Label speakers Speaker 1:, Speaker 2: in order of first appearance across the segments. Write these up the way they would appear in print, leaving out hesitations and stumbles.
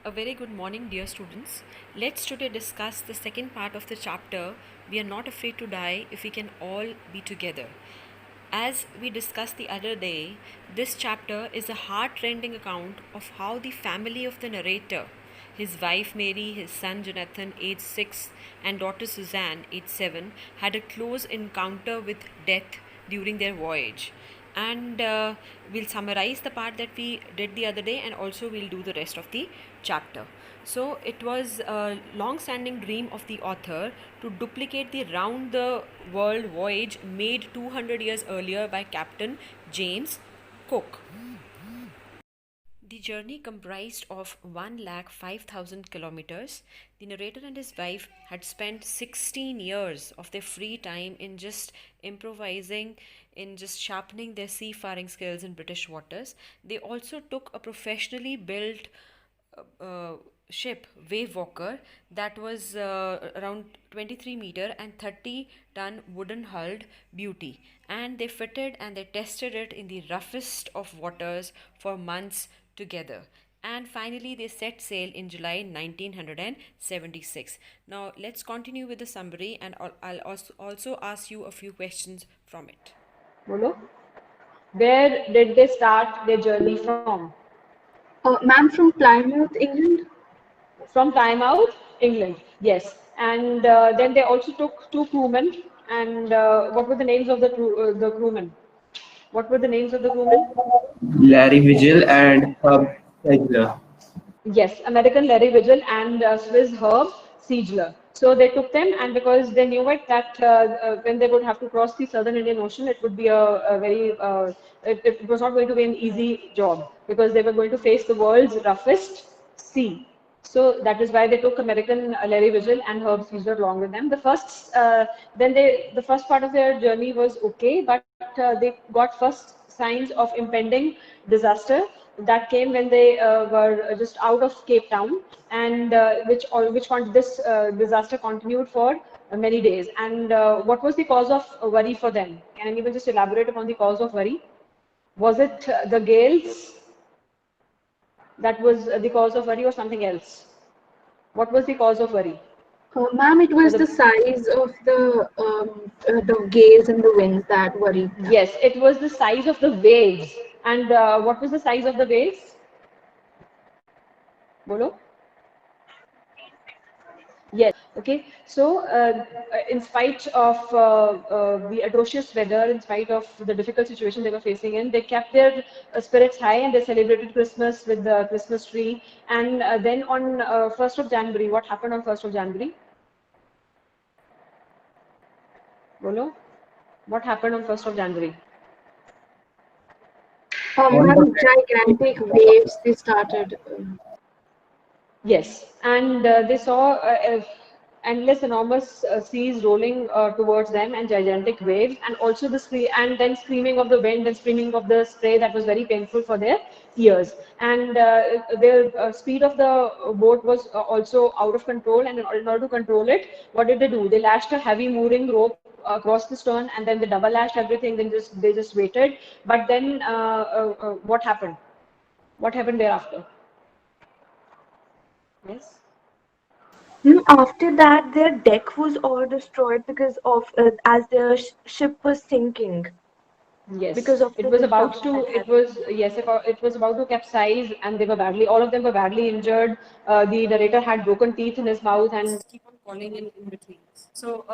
Speaker 1: A very good morning, dear students. Let's today discuss the second part of the chapter. We are not afraid to die if we can all be together. As we discussed the other day, this chapter is a heart-rending account of how the family of the narrator, his wife Mary, his son Jonathan, aged 6, and daughter Suzanne, aged 7, had a close encounter with death during their voyage. And we'll summarize the part that we did the other day, and also we'll do the rest of the chapter. So it was a long-standing dream of the author to duplicate the round the world voyage made 200 years earlier by Captain James Cook. The journey comprised of 1,05,000 kilometers. The narrator and his wife had spent 16 years of their free time in just improvising, in just sharpening their seafaring skills in British waters. They also took a professionally built ship, Wave Walker, that was around 23-meter and 30-ton wooden hulled beauty, and they fitted and they tested it in the roughest of waters for months together. And finally, they set sail in July 1976. Now, let's continue with the summary, and I'll also ask you a few questions from it.
Speaker 2: Bolo. Where did they start their journey from?
Speaker 3: Ma'am, from Plymouth, England.
Speaker 2: From Plymouth, England. Yes. And then they also took two crewmen. And what were the names of the crewmen? What were the names of the crewmen?
Speaker 4: Larry Vigil and Hub Ziegler.
Speaker 2: Yes, American Larry Vigil and Swiss Herb Siegler. So they took them, and because they knew it that when they would have to cross the southern Indian Ocean, it would be a very it was not going to be an easy job because they were going to face the world's roughest sea. So that is why they took American Larry Vigil and Herb Siegler along with them. The first part of their journey was okay, but they got first signs of impending disaster that came when they were just out of Cape Town, and this disaster continued for many days. And what was the cause of worry for them? Can anyone just elaborate upon the cause of worry? Was it the gales that was the cause of worry, or something else? What was the cause of worry?
Speaker 3: Ma'am, it was
Speaker 2: The,
Speaker 3: the size of the gales and the winds that worried them.
Speaker 2: yes, it was the size of the waves. And what was the size of the waves? Bolo? Yes. Okay. So, in spite of the atrocious weather, in spite of the difficult situation they were facing in, they kept their spirits high and they celebrated Christmas with the Christmas tree. And then on 1st of January, what happened on 1st of January? Bolo? What happened on 1st of January?
Speaker 3: Ma'am, gigantic waves they started.
Speaker 2: Yes, and they saw endless, enormous seas rolling towards them and gigantic waves, and also and then screaming of the wind and screaming of the spray that was very painful for their ears. And the speed of the boat was also out of control. And in order to control it, what did they do? They lashed a heavy mooring rope across the stern, and then they double lashed everything. Then they just waited. But then what happened? What happened thereafter? Yes.
Speaker 5: After that, their deck was all destroyed because of as their ship was sinking
Speaker 2: Yes,
Speaker 5: because of
Speaker 2: it
Speaker 5: the
Speaker 2: was about
Speaker 5: disruption
Speaker 2: to.
Speaker 5: that
Speaker 2: It
Speaker 5: happened.
Speaker 2: was yes, it was about to capsize, and they were badly. All of them were badly injured. The narrator had broken teeth in his mouth and keep on calling in between. So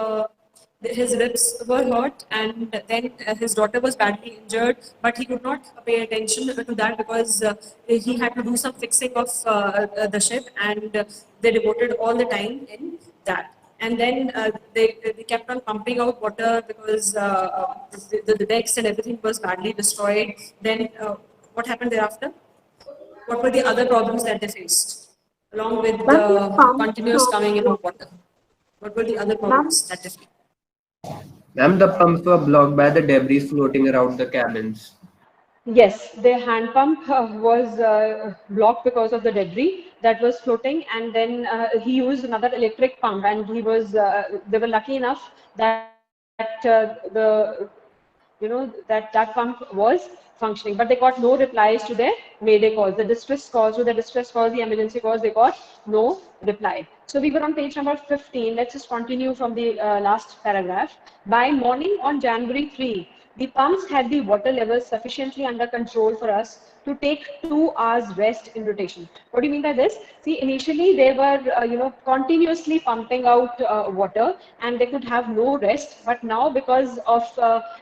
Speaker 2: his ribs were hurt, and then his daughter was badly injured. But he could not pay attention to that because he had to do some fixing of the ship, and they devoted all the time in that. And then they kept on pumping out water because the decks and everything was badly destroyed. Then what happened thereafter? What were the other problems that they faced along with
Speaker 5: Ma'am, their
Speaker 2: the
Speaker 5: pumps
Speaker 2: continuous coming in of water? What were the other
Speaker 5: ma'am,
Speaker 2: problems that they faced?
Speaker 4: Ma'am, the pumps were blocked by the debris floating around the cabins.
Speaker 2: Yes, their hand pump was blocked because of the debris that was floating, and then he used another electric pump, and he was they were lucky enough that the that pump was functioning, but they got no replies to their mayday calls, the distress calls, the emergency calls. They got no reply. So we were on page number 15. Let's just continue from the last paragraph. By morning on January 3, the pumps had the water levels sufficiently under control for us to take 2 hours rest in rotation. What do you mean by this? See, initially they were, continuously pumping out water, and they could have no rest. But now, because of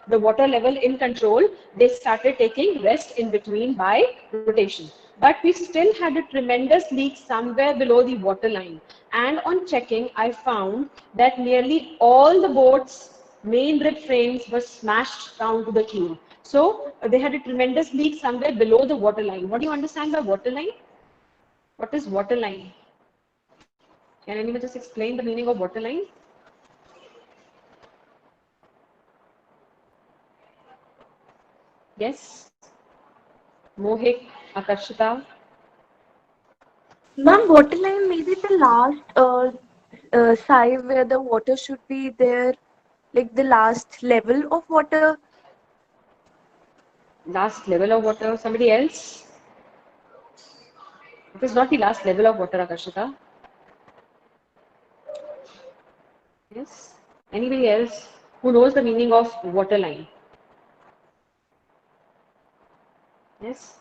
Speaker 2: the water level in control, they started taking rest in between by rotation. But we still had a tremendous leak somewhere below the water line. And on checking, I found that nearly all the boats' main rib frames were smashed down to the keel. So they had a tremendous leak somewhere below the water line. What do you understand by water line? What is water line? Can anyone just explain the meaning of water line? Yes? Mohik, Akarshita?
Speaker 5: Ma'am, waterline may be the last side where the water should be there, like the last level of water.
Speaker 2: Last level of water. Somebody else? It is not the last level of water, Akarshita. Yes? Anybody else who knows the meaning of water line? Yes?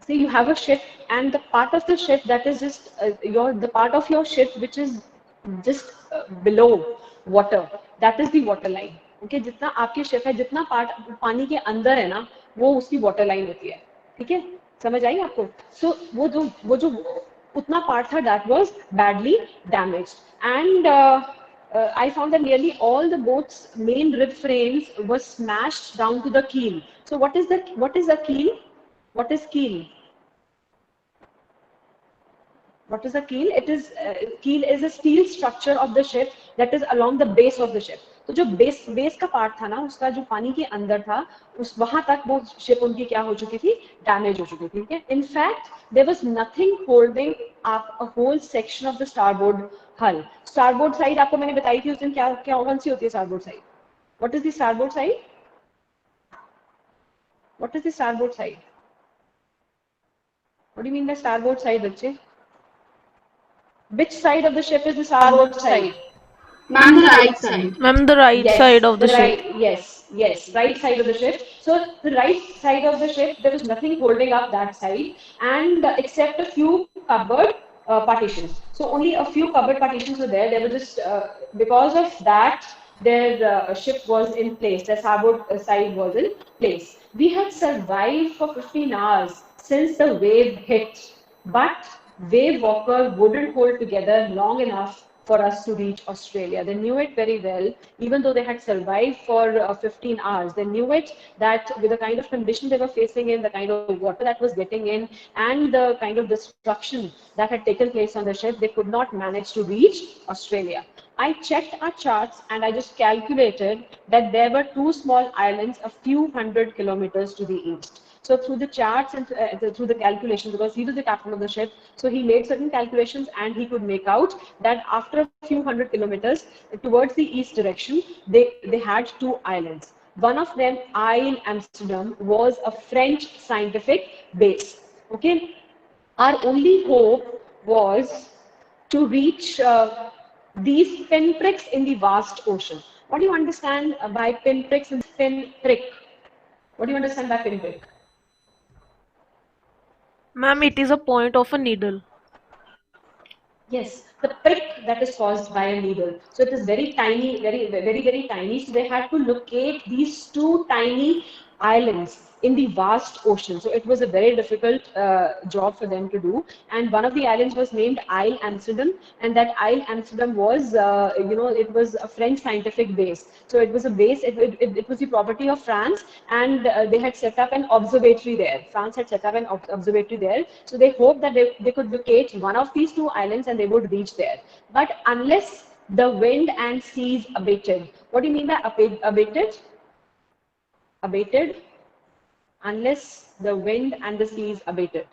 Speaker 2: See, you have a ship, and the part of the ship that is just the part of your ship which is just below water, that is the water line. Okay, जितना आपकी ship है, जितना part पानी के अंदर है ना, वो उसकी वाटर लाइन होती है. ठीक है, समझ आई आपको? So वो जो उतना पार्ट था, that was badly damaged. And I found that nearly all the boats' main rib frames were smashed down to the keel. So what is a keel? What is keel? What is a keel? Keel is a steel structure of the ship that is along the base of the ship. तो जो base का part था ना, उसका जो पानी के अंदर था, उस वहां तक वो शिप उनकी क्या हो चुकी थी? डैमेज हो चुकी थी. ठीक है. In fact, there was nothing holding up a whole section of the starboard hull. Starboard side आपको मैंने बताई थी उस दिन, क्या क्या कौन सी होती है starboard side? What is the starboard side? What is the starboard side? What do you mean by starboard side, बच्चे? Which side of the ship is the starboard side?
Speaker 3: Ma'am, the right side.
Speaker 6: Ma'am, the right
Speaker 2: Yes,
Speaker 6: side of the ship.
Speaker 2: right, yes, right side of the ship. So the right side of the ship, there was nothing holding up that side, and except a few cupboard partitions. So only a few cupboard partitions were there. They were just because of that, their ship was in place. Their starboard side was in place. We had survived for 15 hours since the wave hit, but Wave Walker wouldn't hold together long enough for us to reach Australia. They knew it very well, even though they had survived for 15 hours. They knew it that with the kind of condition they were facing in, the kind of water that was getting in, and the kind of destruction that had taken place on the ship, they could not manage to reach Australia. I checked our charts and I just calculated that there were two small islands a few hundred kilometers to the east. So through the charts and through the calculations, because he was the captain of the ship, so he made certain calculations and he could make out that after a few hundred kilometers towards the east direction, they had two islands. One of them, Isle Amsterdam, was a French scientific base. Okay, our only hope was to reach these pinpricks in the vast ocean. What do you understand by pinpricks and pinprick? What do you understand by pinprick?
Speaker 6: Ma'am, it is a point of a needle.
Speaker 2: Yes, the prick that is caused by a needle. So it is very tiny, very tiny. So they had to locate these two tiny islands in the vast ocean. So it was a very difficult job for them to do. And one of the islands was named Isle Amsterdam, and that Isle Amsterdam was, it was a French scientific base. So it was a base. It was the property of France, and they had set up an observatory there. France had set up an observatory there. So they hoped that they could locate one of these two islands and they would reach there. But unless the wind and seas abated, what do you mean by abated? Abated? Unless the wind and the seas abated.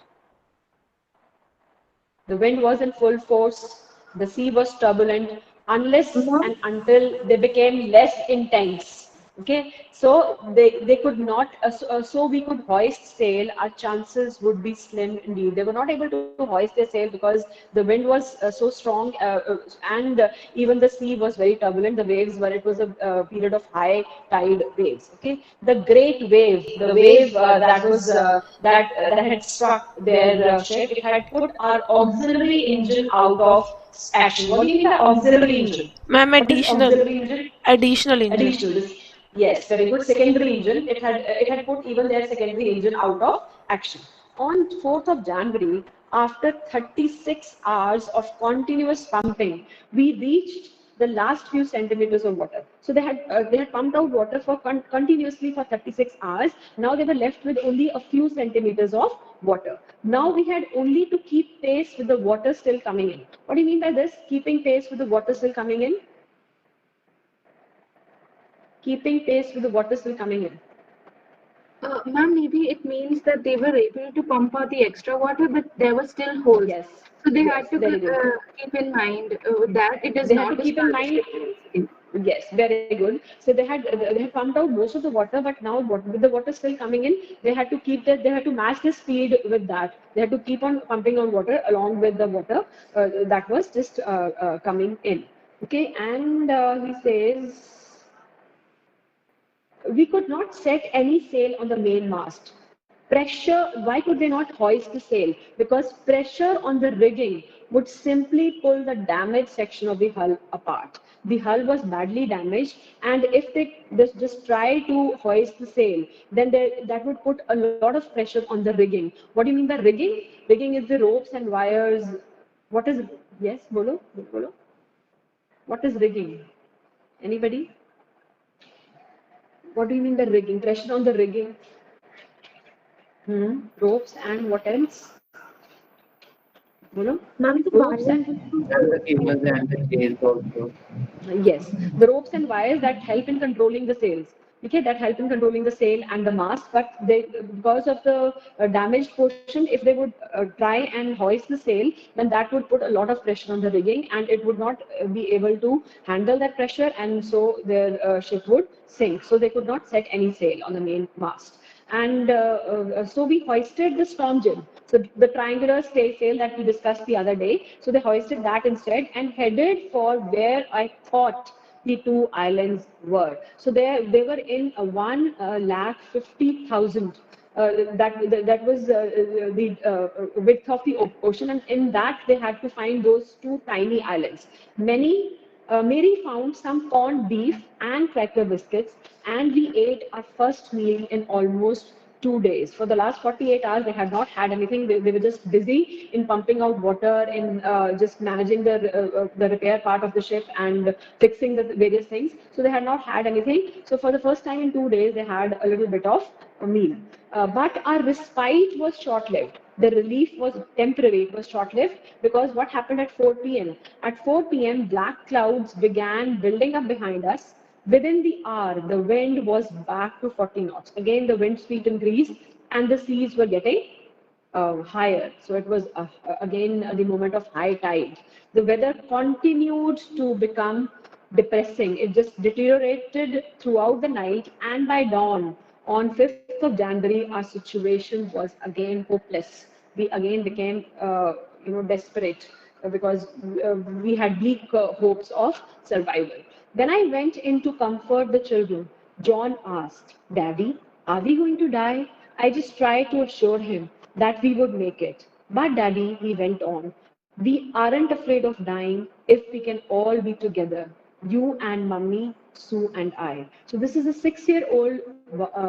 Speaker 2: The wind was in full force, the sea was turbulent, unless and until they became less intense. Okay, so they could not, so we could hoist sail. Our chances would be slim indeed. They were not able to hoist their sail because the wind was so strong, and even the sea was very turbulent. The waves were, it was a period of high tide waves. Okay, the great wave, the wave that had struck their ship, it had put our auxiliary engine out of action. What do you mean by auxiliary engine?
Speaker 6: Ma'am,
Speaker 2: What is
Speaker 6: additional.
Speaker 2: auxiliary engine?
Speaker 6: Additional engine.
Speaker 2: Additional. Yes, very good. Secondary engine. It had put even their secondary engine out of action. On 4th of January, after 36 hours of continuous pumping, we reached the last few centimeters of water. So they had pumped out water for continuously for 36 hours. Now they were left with only a few centimeters of water. Now we had only to keep pace with the water still coming in. What do you mean by this? Keeping pace with the water still coming in? Keeping pace with the water still coming in.
Speaker 3: Ma'am, maybe it means that they were able to pump out the extra water, but there were still holes.
Speaker 2: Yes.
Speaker 3: So they
Speaker 2: Yes,
Speaker 3: had to
Speaker 2: very good.
Speaker 3: keep in mind that it is
Speaker 2: They had
Speaker 3: not
Speaker 2: to
Speaker 3: a
Speaker 2: keep in mind.
Speaker 3: standard.
Speaker 2: Yes, very good. So they had pumped out most of the water, but now with the water still coming in, they had to keep that. They had to match the speed with that. They had to keep on pumping on water along with the water that was just coming in. Okay, and he says, we could not set any sail on the main mast. Pressure, why could they not hoist the sail? Because pressure on the rigging would simply pull the damaged section of the hull apart. The hull was badly damaged, and if they just try to hoist the sail, then that would put a lot of pressure on the rigging. What do you mean by rigging? Rigging is the ropes and wires. What is, yes, bolo, bolo. What is rigging? Anybody? What do you mean by rigging? Pressure on the rigging. Ropes and what else? Bolo?
Speaker 5: Ma'am, the
Speaker 2: Ropes
Speaker 5: wires
Speaker 2: and
Speaker 4: And the cables and the chains also.
Speaker 2: yes, the ropes and wires that help in controlling the sails. Okay, that help in controlling the sail and the mast, but they, because of the damaged portion, if they would try and hoist the sail, then that would put a lot of pressure on the rigging, and it would not be able to handle that pressure, and so their ship would sink. So they could not set any sail on the main mast. And so we hoisted the storm jib. So the triangular stay sail that we discussed the other day. So they hoisted that instead and headed for where I thought the two islands were. So they were in a 1,50,000. That was the width of the ocean, and in that they had to find those two tiny islands. Mary found some corned beef and cracker biscuits, and we ate our first meal in almost 2 days. For the last 48 hours, they had not had anything. They were just busy in pumping out water, in just managing the repair part of the ship and fixing the various things. So they had not had anything. So for the first time in 2 days, they had a little bit of a meal. But our respite was short-lived. The relief was temporary, it was short-lived, because what happened at 4 p.m.? At 4 p.m., black clouds began building up behind us. Within the hour, the wind was back to 40 knots. Again, the wind speed increased, and the seas were getting higher. So it was again the moment of high tide. The weather continued to become depressing. It just deteriorated throughout the night, and by dawn on 5th of January, our situation was again hopeless. We again became, desperate because we had bleak hopes of survival. When I went in to comfort the children, John asked, "Daddy, are we going to die?" I just tried to assure him that we would make it. But, Daddy, he went on, we aren't afraid of dying if we can all be together. You and Mummy, Sue, and I. So, this is a 6-year-old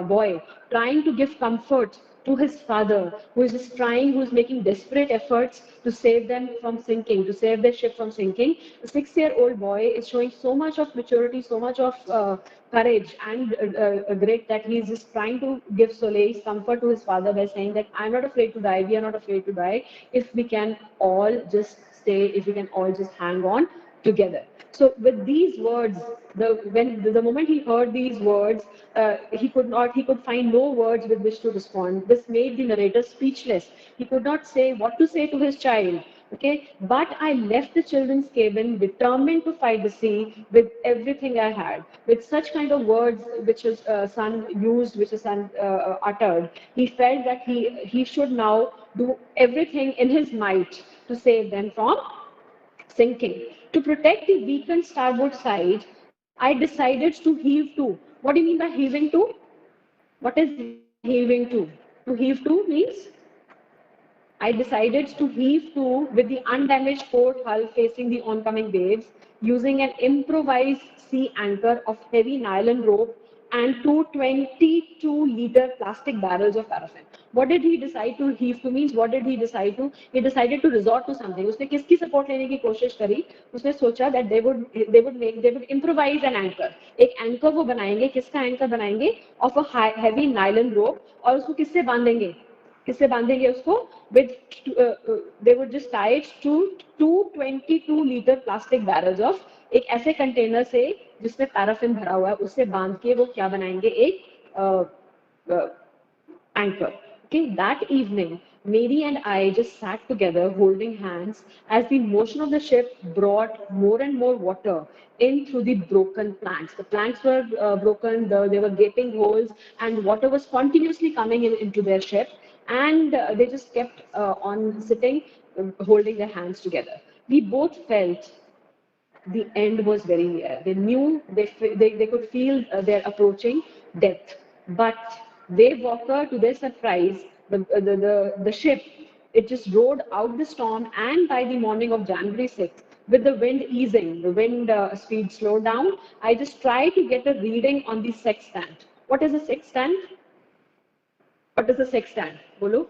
Speaker 2: boy trying to give comfort to his father, who is just trying, who is making desperate efforts to save them from sinking, to save their ship from sinking. The 6-year-old boy is showing so much of maturity, so much of courage and grit, that he's just trying to give solace, comfort to his father by saying that I'm not afraid to die, we are not afraid to die, if we can all just stay, if we can all just hang on together. So with these words, the moment he heard these words, he could find no words with which to respond. This made the narrator speechless. He could not say what to say to his child. Okay, but I left the children's cabin determined to fight the sea with everything I had. With such kind of words which his son used, which his son uttered, he felt that he should now do everything in his might to save them from sinking. To protect the weakened starboard side, I decided to heave to. What do you mean by heaving to? What is heaving to? To heave to means I decided to heave to with the undamaged port hull facing the oncoming waves, using an improvised sea anchor of heavy nylon rope and two 22-liter plastic barrels of paraffin. What did he decide to heave to means? What did he decide to? He decided to resort to something. उसने किसकी support लेने की कोशिश करी? उसने सोचा that they would improvise an anchor. एक anchor वो बनाएंगे. किसका anchor बनाएंगे? Of a heavy nylon rope. और उसको किससे बांधेंगे? किससे बांधेंगे उसको with they would just tie it to 222-liter plastic barrels of एक ऐसे कंटेनर से जिसमें पैराफिन भरा हुआ है उससे बांध के वो क्या बनाएंगे एक anchor. Okay, that evening, Mary and I just sat together holding hands as the motion of the ship brought more and more water in through the broken planks. The planks were broken, there were gaping holes, and water was continuously coming into their ship. And they just kept on sitting, holding their hands together. We both felt the end was very near. They knew they could feel their approaching death. But Wave Walker, to their surprise, the ship, it just rode out the storm, and by the morning of January 6th, with the wind easing, the wind speed slowed down, I just tried to get a reading on the sextant. What is a sextant? What is a sextant? Bolo?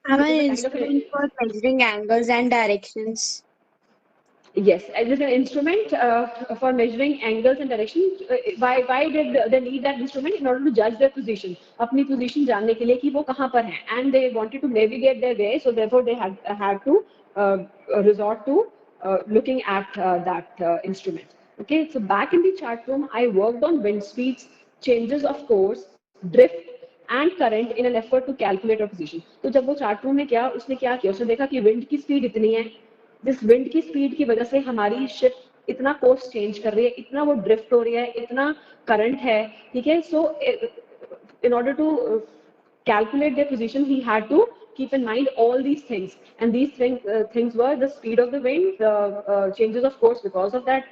Speaker 7: I'm
Speaker 2: It
Speaker 7: an
Speaker 2: is a kind of
Speaker 7: instrument for measuring angles and directions.
Speaker 2: Yes, it is an instrument for measuring angles and directions. Why did they need that instrument? In order to judge their position, अपनी position जानने के लिए कि वो कहाँ पर हैं. And they wanted to navigate their way, so therefore they had to resort to looking at that instrument. Okay, so back in the chart room, I worked on wind speeds, changes of course, drift, and current in an effort to calculate our position. तो जब वो chart room में क्या उसने क्या किया उसने देखा कि विंड की स्पीड इतनी है जिस विंड की स्पीड की वजह से हमारी शिप इतना कोर्स चेंज कर रही है इतना वो ड्रिफ्ट हो रही है इतना करंट है ठीक है सो in order to calculate their position he had to keep in mind all these things and these things were the speed of the wind the changes of course because of that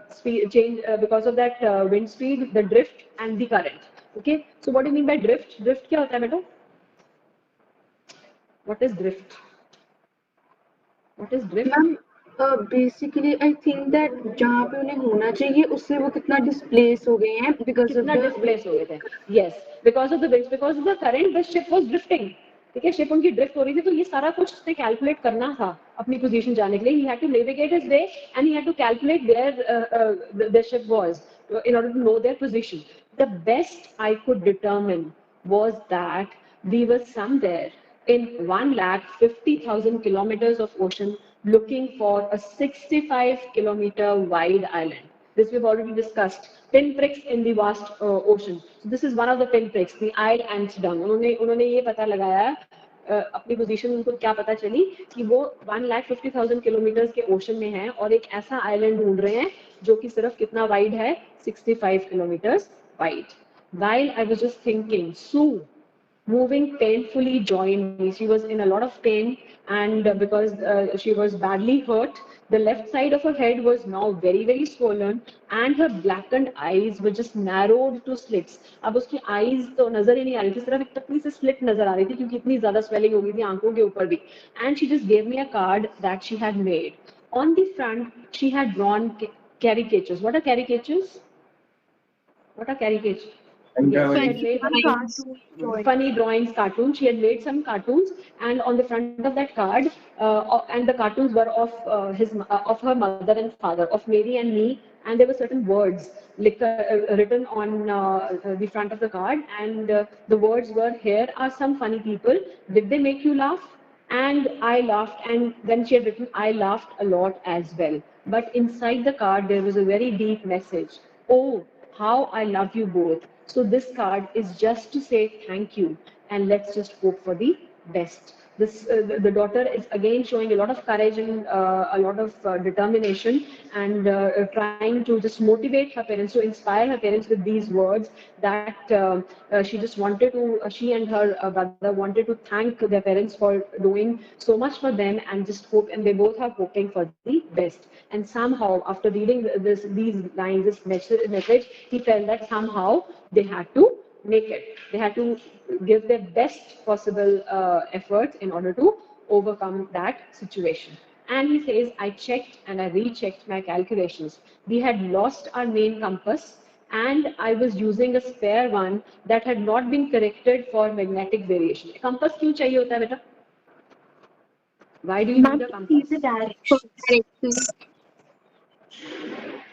Speaker 2: speed change because of that wind speed the drift and the current okay so what do you mean by drift क्या होता है बेटा what is drift What is drift?
Speaker 3: Ma'am basically I think that जहाँ पे उन्हें होना चाहिए उससे वो कितना डिस्प्लेस हो गए हैं बिकॉज ऑफ
Speaker 2: कितना
Speaker 3: द
Speaker 2: डिस्प्लेस हो गए थे yes because of the winds because of the current the ship was drifting ठीक है शिप उनकी ड्रिफ्ट हो रही थी तो ये सारा कुछ उसने कैलकुलेट करना था अपनी पोजीशन जाने के लिए he had to navigate his way and he had to calculate where the ship was in order to know their position the best I could determine was that we were somewhere in 150,000 kilometers of ocean looking for a 65-kilometer wide island. This we've already discussed. Pinpricks in the vast ocean. So this is one of the pinpricks, the Isle Amsterdam. उन्होंने ये पता लगाया अपनी position उनको क्या पता चली कि वो 150,000 किलोमीटर के ओशन में है और एक ऐसा आइलैंड ढूंढ रहे हैं जो कि सिर्फ कितना वाइड है 65 kilometre wide. While I was just thinking, Sue moving painfully joined me. She was in a lot of pain, and because she was badly hurt, the left side of her head was now very, very swollen, and her blackened eyes were just narrowed to slits. अब उसकी eyes तो नजर ही नहीं आ रही थी सिर्फ एक पतली सी slit नजर आ रही थी क्योंकि इतनी ज्यादा swelling हो गई थी आंखों के ऊपर भी. And she just gave me a card that she had made. On the front, she had drawn caricatures. What are caricatures? What are caricatures? Yes, she had made funny drawings, cartoons. She had made some cartoons, and on the front of that card, and the cartoons were of her mother and father, of Mary and me, and there were certain words written on the front of the card, and the words were, "Here are some funny people. Did they make you laugh?" And I laughed, and then she had written, "I laughed a lot as well." But inside the card, there was a very deep message. Oh, how I love you both. So this card is just to say thank you and let's just hope for the best. The daughter is again showing a lot of courage and a lot of determination, and trying to just motivate her parents, to inspire her parents with these words that she just wanted to, she and her brother wanted to thank their parents for doing so much for them, and just hope, and they both are hoping for the best. And somehow, after reading these lines, this message, he felt that somehow they had to make it. They had to give their best possible efforts in order to overcome that situation. And he says, I checked and I rechecked my calculations. We had lost our main compass, and I was using a spare one that had not been corrected for magnetic variation. Compass क्यों चाहिए होता है बेटा? Why do you
Speaker 5: Ma'am,
Speaker 2: need a
Speaker 5: to see
Speaker 2: compass?
Speaker 5: the
Speaker 7: For
Speaker 5: directions.
Speaker 7: directions.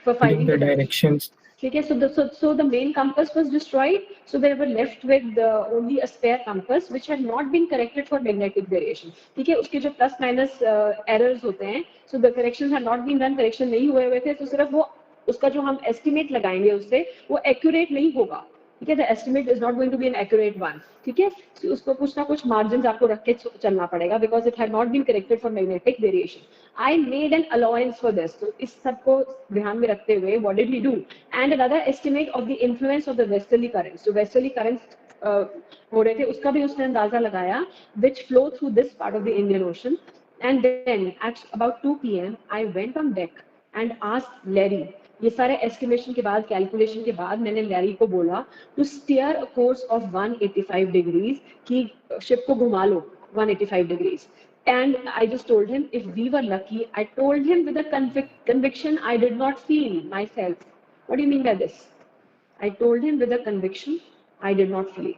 Speaker 2: For finding the direction.
Speaker 8: directions.
Speaker 2: Okay, so the main compass was destroyed. So they were left with only a spare compass, which had not been corrected for magnetic variation. ठीक है, उसके जो plus minus errors होते हैं, so the corrections had not been done, correction नहीं हुए थे, तो सिर्फ वो उसका जो हम estimate लगाएंगे उससे वो accurate नहीं होगा. ठीक है, the estimate is not going to be an accurate one. ठीक है, so उसको कुछ ना कुछ margins आपको रख के चलना पड़ेगा, because it had not been corrected for magnetic variation. I made an allowance for this. So इस सबको ध्यान में रखते हुए, what did we do? And another estimate of the influence of the westerly currents. So westerly currents हो रहे थे, उसका भी उसने अंदाजा लगाया, which flow through this part of the Indian Ocean. And then at about 2 p.m. I went on deck and asked Larry. ये सारे estimation के बाद, calculation के बाद, मैंने लैरी को बोला to steer a course of 185 degrees, कि ship को घुमा लो 185 degrees. And I just told him, if we were lucky, I told him with a conviction I did not feel myself. What do you mean by this? I told him with a conviction I did not feel.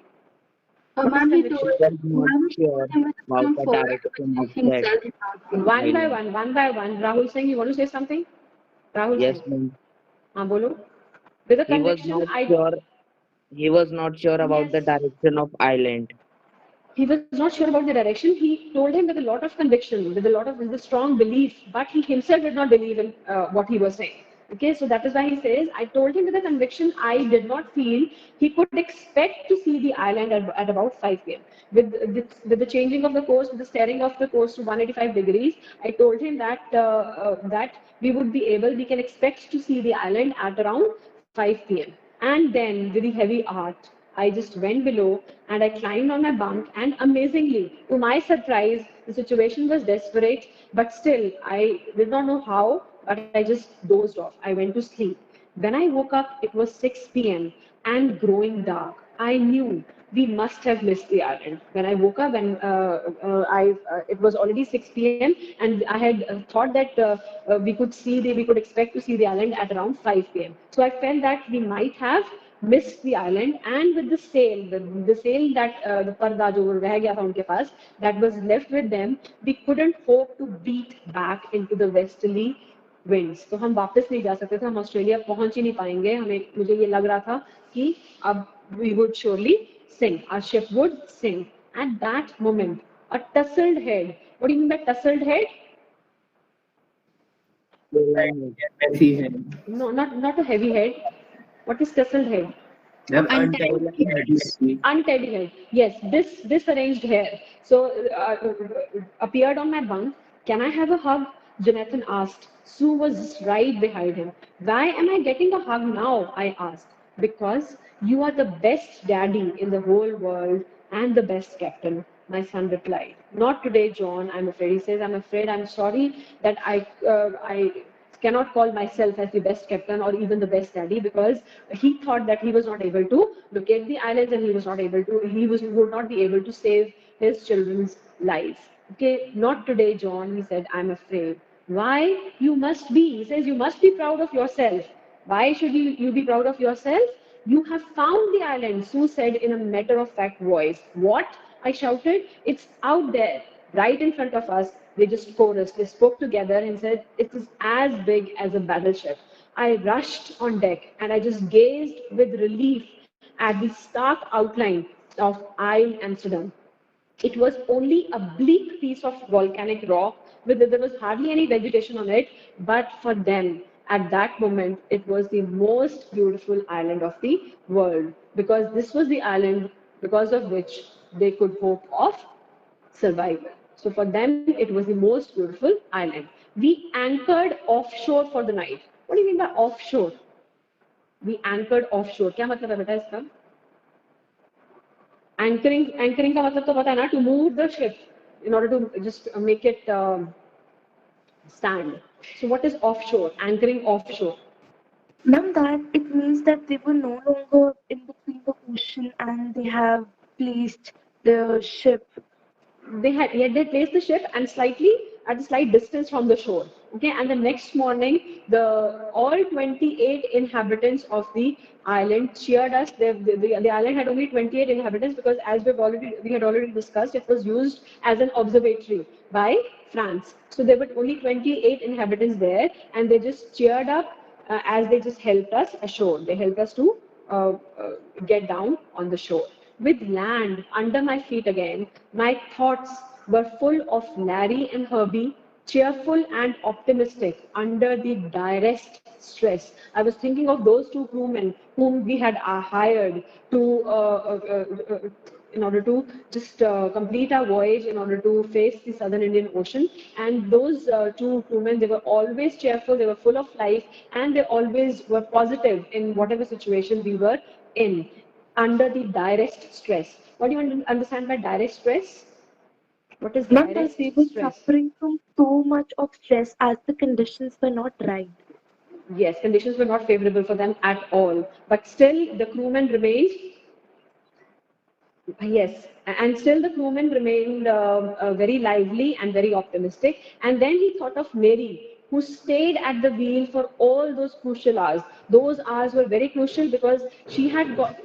Speaker 2: What is
Speaker 3: Ma'am, he
Speaker 2: conviction?
Speaker 3: told
Speaker 9: was not
Speaker 3: ma'am, he
Speaker 9: sure
Speaker 3: told him with
Speaker 9: about
Speaker 3: some
Speaker 9: the
Speaker 3: forward
Speaker 9: direction of that
Speaker 3: himself did not feel.
Speaker 2: One by
Speaker 9: island.
Speaker 2: one, one by one. Rahul Singh, you want to say something? Rahul
Speaker 9: Yes,
Speaker 2: Singh.
Speaker 9: ma'am.
Speaker 2: हाँ बोलो. With a
Speaker 9: He was
Speaker 2: conviction,
Speaker 9: not sure. He was not sure about the
Speaker 2: Yes.
Speaker 9: direction of island.
Speaker 2: He was not sure about the direction. He told him with a lot of conviction, with a strong belief, but he himself did not believe in what he was saying. Okay, so that is why he says, I told him with a conviction I did not feel he could expect to see the island at about 5 p.m. With the changing of the course, with the steering of the course to 185 degrees, I told him that we can expect to see the island at around 5 p.m. And then, with the heavy heart, I just went below and I climbed on my bunk. And amazingly, to my surprise, the situation was desperate, but still, I did not know how, but I just dozed off. I went to sleep. When I woke up, it was 6 p.m. and growing dark. I knew we must have missed the island. When I woke up, and it was already 6 p.m. and I had thought that we could expect to see the island at around 5 p.m. So I felt that we might have missed the island, and with the sail that the parda jo reh gaya tha unke paas, that was left with them, we couldn't hope to beat back into the westerly winds. तो हम वापस नहीं जा सकते थे, हम Australia पहुंच ही नहीं पाएंगे. हमें मुझे ये लग रहा था कि अब we would surely sink. Our ship would sink. At that moment, a tousled head. What do you mean by tousled head?
Speaker 8: Messy head.
Speaker 2: No, not a heavy head. What is tousled head?
Speaker 4: Ma'am,
Speaker 7: Untied hairs.
Speaker 2: Untidy head. Yes, this disarranged hair. So appeared on my bunk. Can I have a hug? Jonathan asked. Sue was right behind him. Why am I getting a hug now? I asked. Because you are the best daddy in the whole world and the best captain, my son replied. Not today, John, I'm afraid. He says, I'm afraid, I'm sorry that I cannot call myself as the best captain or even the best daddy, because he thought that he was not able to locate the islands, and he would not be able to save his children's lives. Okay, not today, John, he said, I'm afraid. Why? You must be. He says, you must be proud of yourself. Why should you be proud of yourself? You have found the island, Sue said in a matter-of-fact voice. What? I shouted. It's out there, right in front of us. They just chorused. They spoke together and said, it is as big as a battleship. I rushed on deck and I just gazed with relief at the stark outline of Isle Amsterdam. It was only a bleak piece of volcanic rock there was hardly any vegetation on it, but for them, at that moment, it was the most beautiful island of the world, because this was the island because of which they could hope of survival. So for them, it was the most beautiful island. We anchored offshore for the night. What do you mean by offshore? We anchored offshore. क्या मतलब है बेटा इसका? Anchoring का मतलब तो पता है ना? To move the ship in order to just make it stand. So what is offshore? Anchoring offshore.
Speaker 5: Ma'am, that it means that they were no longer in between the ocean and they have placed the ship.
Speaker 2: They placed the ship and slightly at a slight distance from the shore. Okay, and the next morning, the all 28 inhabitants of the island cheered us. The island had only 28 inhabitants because, as we had already discussed, it was used as an observatory by France. So there were only 28 inhabitants there, and they just cheered up as they just helped us ashore. They helped us to get down on the shore. With land under my feet again, my thoughts were full of Larry and Herbie, cheerful and optimistic under the direst stress. I was thinking of those two crewmen whom we had hired to in order to just complete our voyage, in order to face the Southern Indian Ocean. And those two crewmen, they were always cheerful, they were full of life, and they always were positive in whatever situation we were in under the direst stress. What do you understand by direct stress? What is
Speaker 5: Ma'am, that
Speaker 2: direct
Speaker 5: they were
Speaker 2: stress?
Speaker 5: suffering from so much of stress as the conditions were not right.
Speaker 2: Yes, conditions were not favorable for them at all. But still, the crewmen remained. Yes, and still the crewman remained very lively and very optimistic. And then he thought of Mary, who stayed at the wheel for all those crucial hours. Those hours were very crucial because she had got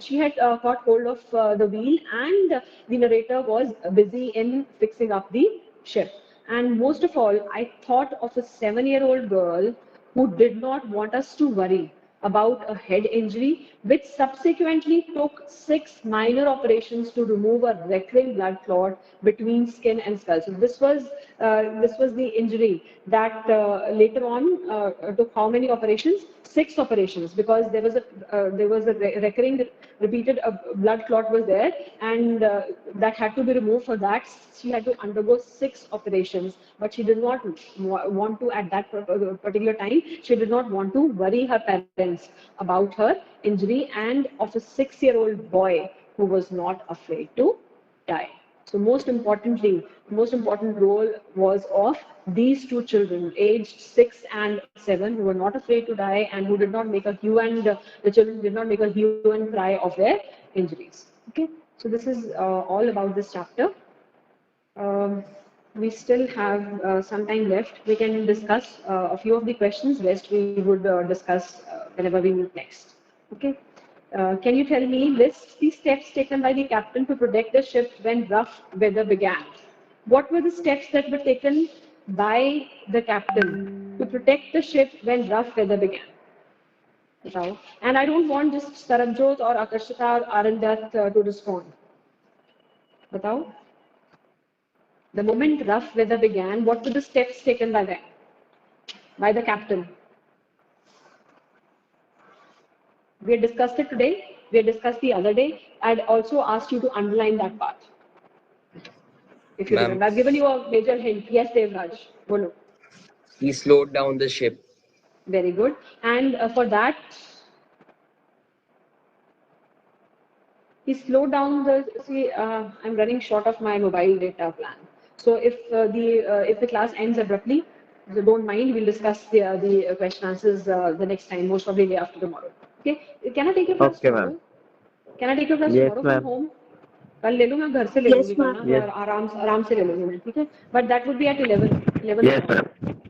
Speaker 2: hold of the wheel, and the narrator was busy in fixing up the ship. And most of all, I thought of a 7-year-old girl who did not want us to worry about a head injury, which subsequently took 6 minor operations to remove a recurring blood clot between skin and skull. So this was the injury that later on took how many operations? 6 operations, because there was a recurring repeated blood clot was there, and that had to be removed. For that, she had to undergo 6 operations, but she did not want to at that particular time. She did not want to worry her parents about her injury, and of a 6-year-old boy who was not afraid to die. So most important role was of these two children, aged 6 and 7, who were not afraid to die and who did not make a hue and the children did not make a hue and cry of their injuries. Okay, so this is all about this chapter. Um, we still have some time left. We can discuss a few of the questions. Rest we would discuss whenever we meet next. Okay. Can you tell me, list the steps taken by the captain to protect the ship when rough weather began? What were the steps that were taken by the captain to protect the ship when rough weather began? Batao. And I don't want just Sarabjot or Akarshita or Arandat to respond. Batao. The moment rough weather began, what were the steps taken by them? By the captain? We had discussed it today. We had discussed the other day. I'd also asked you to underline that part. If you
Speaker 10: Ma'am,
Speaker 2: remember, I've given you a major hint. Yes, Devraj. Bolo.
Speaker 10: he slowed down the ship.
Speaker 2: Very good. And for that, he slowed down the. See, I'm running short of my mobile data plan. So if the class ends abruptly, so don't mind. We'll discuss the question answers the next time, most probably day after tomorrow. Okay? Can I take your class
Speaker 9: Okay,
Speaker 2: tomorrow?
Speaker 9: ma'am.
Speaker 2: Can I take your class
Speaker 9: Yes,
Speaker 2: tomorrow from
Speaker 9: ma'am.
Speaker 2: home? कल ले लूँ मैं घर से ले
Speaker 5: Yes,
Speaker 2: लूँगी कल ना
Speaker 5: ma'am.
Speaker 9: Yes.
Speaker 2: आराम से ले लूँगी मैं ठीक है but that would be at 11
Speaker 9: Yes,
Speaker 2: o'clock.
Speaker 9: ma'am.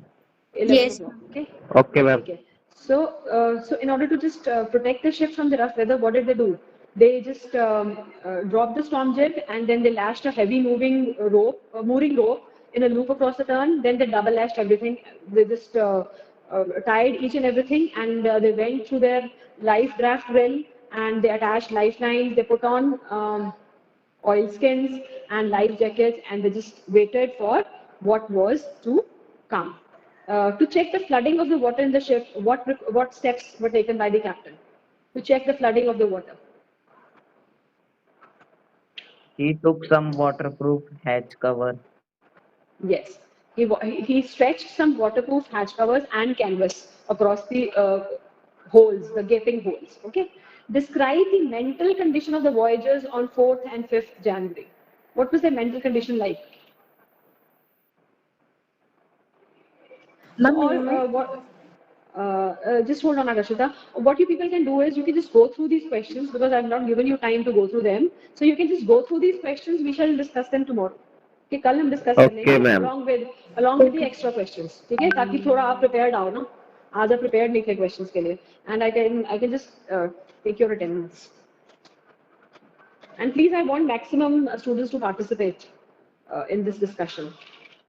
Speaker 2: 11
Speaker 7: Yes,
Speaker 2: o'clock. Okay.
Speaker 9: Okay, ma'am.
Speaker 2: Okay. So in order to just protect the ship from the rough weather, what did they do? They just dropped the storm jib, and then they lashed a heavy mooring rope in a loop across the turn. Then they double lashed everything. They just tied each and everything, and they went through their life draft drill, and they attached lifelines. They put on oilskins and life jackets, and they just waited for what was to come. To check the flooding of the water in the ship, what steps were taken by the captain to check the flooding of the water?
Speaker 9: He took some waterproof hatch cover.
Speaker 2: Yes. He stretched some waterproof hatch covers and canvas across the holes, the gaping holes. Okay. Describe the mental condition of the voyagers on 4th and 5th January. What was their mental condition like? So
Speaker 5: Ma'am,
Speaker 2: all just hold on, Agashita. What you people can do is you can just go through these questions because I've not given you time to go through them. So you can just go through these questions. We shall discuss them tomorrow. Okay, कल हम discuss कर
Speaker 9: Okay,
Speaker 2: लेंगे
Speaker 9: ma'am.
Speaker 2: along with the extra questions. ठीक है ताकि थोड़ा आप prepared आओ ना. आज आप prepared नहीं थे questions के लिए. And I can just take your attendance. And please, I want maximum students to participate in this discussion.